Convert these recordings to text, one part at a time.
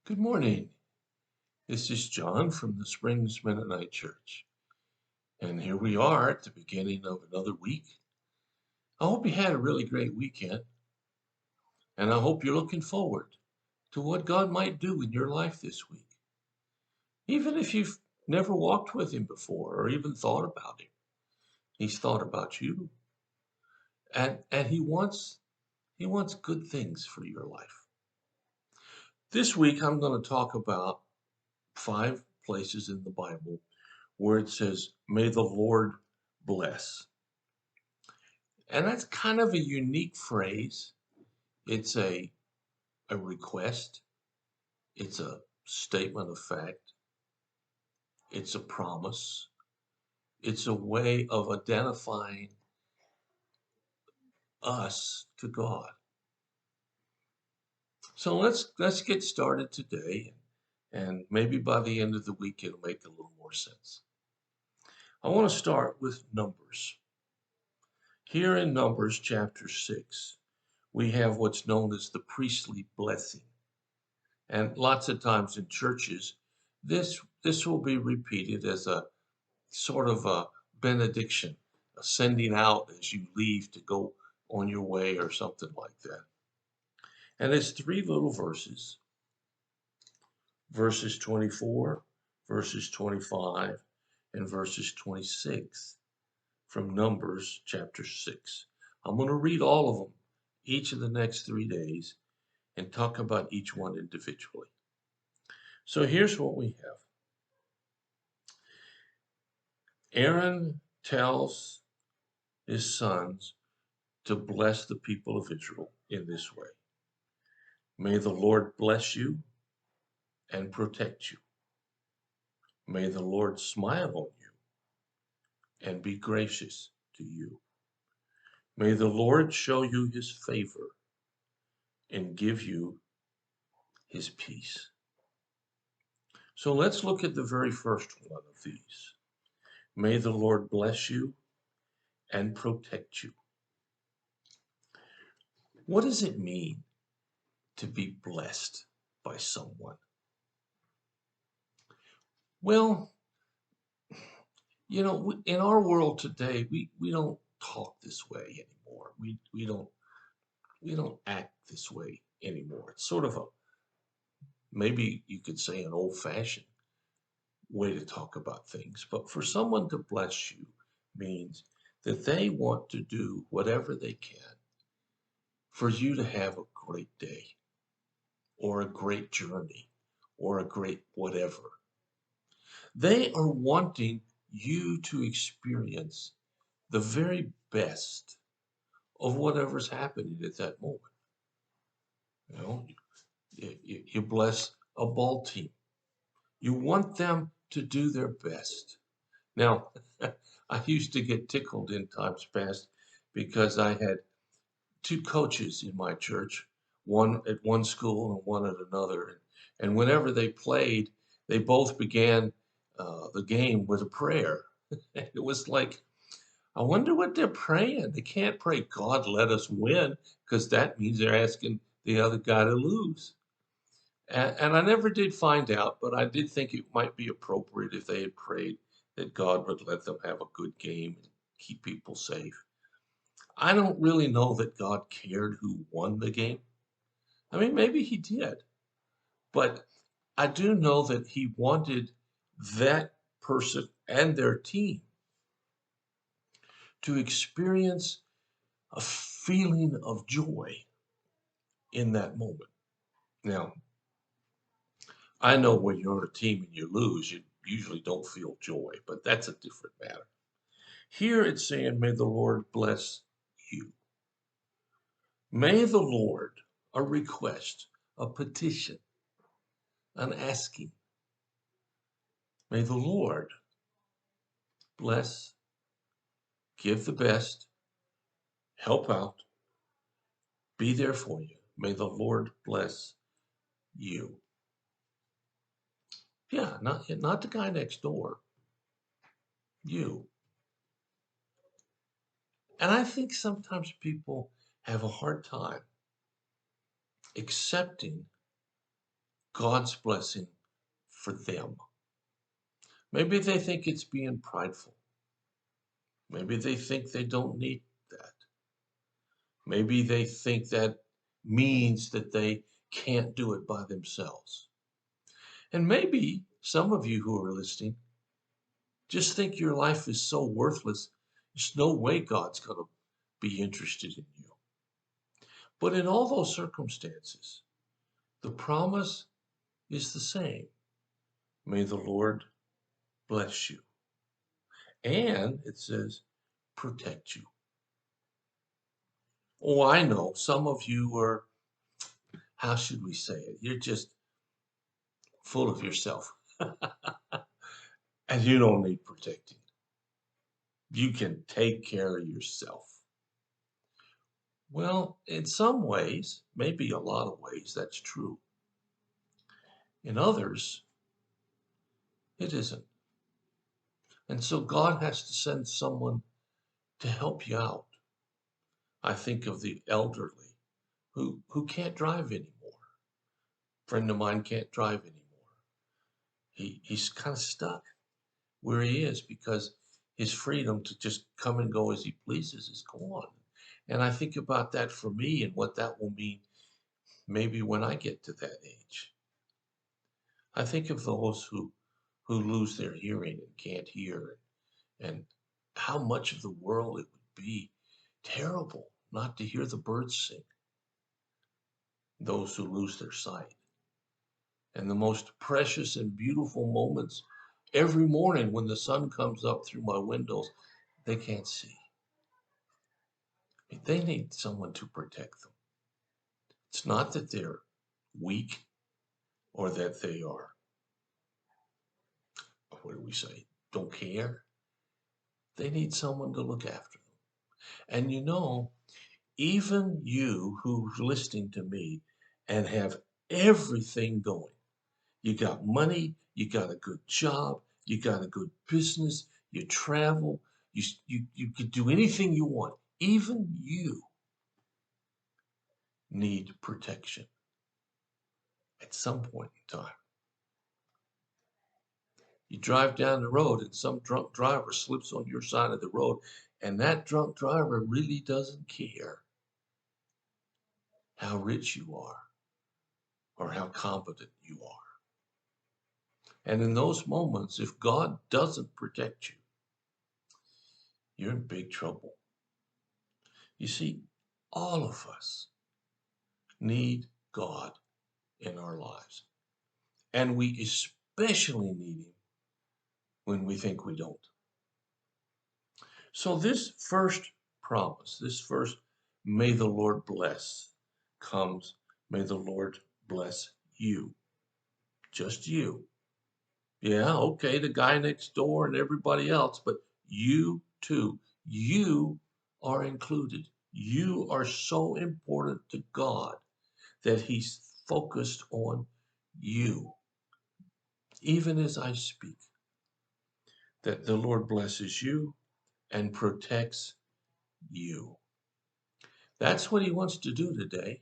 Good morning. This is John from the Springs Mennonite Church. And here we are at the beginning of another week. I hope you had a really great weekend. And I hope you're looking forward to what God might do in your life this week. Even if you've never walked with Him before or even thought about Him, He's thought about you. And He wants good things for your life. This week I'm going to talk about 5 places in the Bible where it says, "May the Lord bless." And that's kind of a unique phrase. It's a request, it's a statement of fact, it's a promise, it's a way of identifying us to God. So let's get started today, and maybe by the end of the week it'll make a little more sense. I want to start with Numbers. Here in Numbers chapter 6, we have what's known as the priestly blessing. And lots of times in churches, this will be repeated as a sort of a benediction, a sending out as you leave to go on your way or something like that. And it's 3 little verses, verses 24, verses 25, and verses 26 from Numbers chapter 6. I'm going to read all of them each of the next 3 days and talk about each one individually. So here's what we have. Aaron tells his sons to bless the people of Israel in this way. May the Lord bless you and protect you. May the Lord smile on you and be gracious to you. May the Lord show you his favor and give you his peace. So let's look at the very first one of these. May the Lord bless you and protect you. What does it mean to be blessed by someone? Well, in our world today, we don't talk this way anymore. We don't act this way anymore. It's sort of a, maybe you could say, an old-fashioned way to talk about things. But for someone to bless you means that they want to do whatever they can for you to have a great day or a great journey or a great whatever. They are wanting you to experience the very best of whatever's happening at that moment. You know, you bless a ball team. You want them to do their best. Now, I used to get tickled in times past because I had 2 coaches in my church, one at one school and one at another. And whenever they played, they both began the game with a prayer. It was like, I wonder what they're praying. They can't pray, "God, let us win," because that means they're asking the other guy to lose. And I never did find out, but I did think it might be appropriate if they had prayed that God would let them have a good game and keep people safe. I don't really know that God cared who won the game. I mean, maybe he did, but I do know that he wanted that person and their team to experience a feeling of joy in that moment. Now, I know when you're on a team and you lose, you usually don't feel joy, but that's a different matter. Here it's saying, may the Lord bless you. May the Lord, a request, a petition, an asking. May the Lord bless, give the best, help out, be there for you. May the Lord bless you. Yeah, not the guy next door, you. And I think sometimes people have a hard time accepting God's blessing for them. Maybe they think it's being prideful. Maybe they think they don't need that. Maybe they think that means that they can't do it by themselves. And maybe some of you who are listening just think your life is so worthless, there's no way God's going to be interested in you. But in all those circumstances, the promise is the same. May the Lord bless you. And it says, protect you. Oh, I know some of you are, how should we say it? You're just full of yourself. And you don't need protecting. You can take care of yourself. Well, in some ways, maybe a lot of ways, that's true. In others, it isn't. And so God has to send someone to help you out. I think of the elderly who can't drive anymore. A friend of mine can't drive anymore. He's kind of stuck where he is because his freedom to just come and go as he pleases is gone. And I think about that for me and what that will mean maybe when I get to that age. I think of those who lose their hearing and can't hear, and how much of the world it would be terrible not to hear the birds sing. Those who lose their sight. And the most precious and beautiful moments every morning when the sun comes up through my windows, they can't see. They need someone to protect them. It's not that they're weak or that they are, what do we say, don't care. They need someone to look after them. And you know, even you who's listening to me and have everything going, you got money, you got a good job, you got a good business, you travel, you could do anything you want. Even you need protection at some point in time. You drive down the road and some drunk driver slips on your side of the road, and that drunk driver really doesn't care how rich you are or how competent you are. And in those moments, if God doesn't protect you, you're in big trouble. You see, all of us need God in our lives. And we especially need Him when we think we don't. So this first promise, this first may the Lord bless comes, may the Lord bless you. Just you. Yeah, okay, the guy next door and everybody else, but you too. You are included. You are so important to God that He's focused on you. Even as I speak, that the Lord blesses you and protects you. That's what He wants to do today.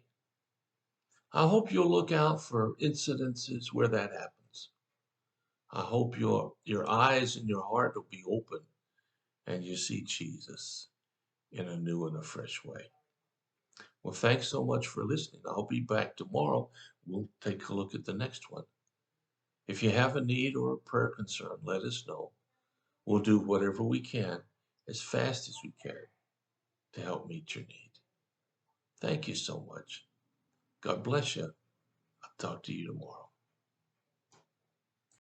I hope you'll look out for incidences where that happens. I hope your eyes and your heart will be open and you see Jesus in a new and a fresh way. Well, thanks so much for listening. I'll be back tomorrow. We'll take a look at the next one. If you have a need or a prayer concern, let us know. We'll do whatever we can as fast as we can to help meet your need. Thank you so much. God bless you. I'll talk to you tomorrow.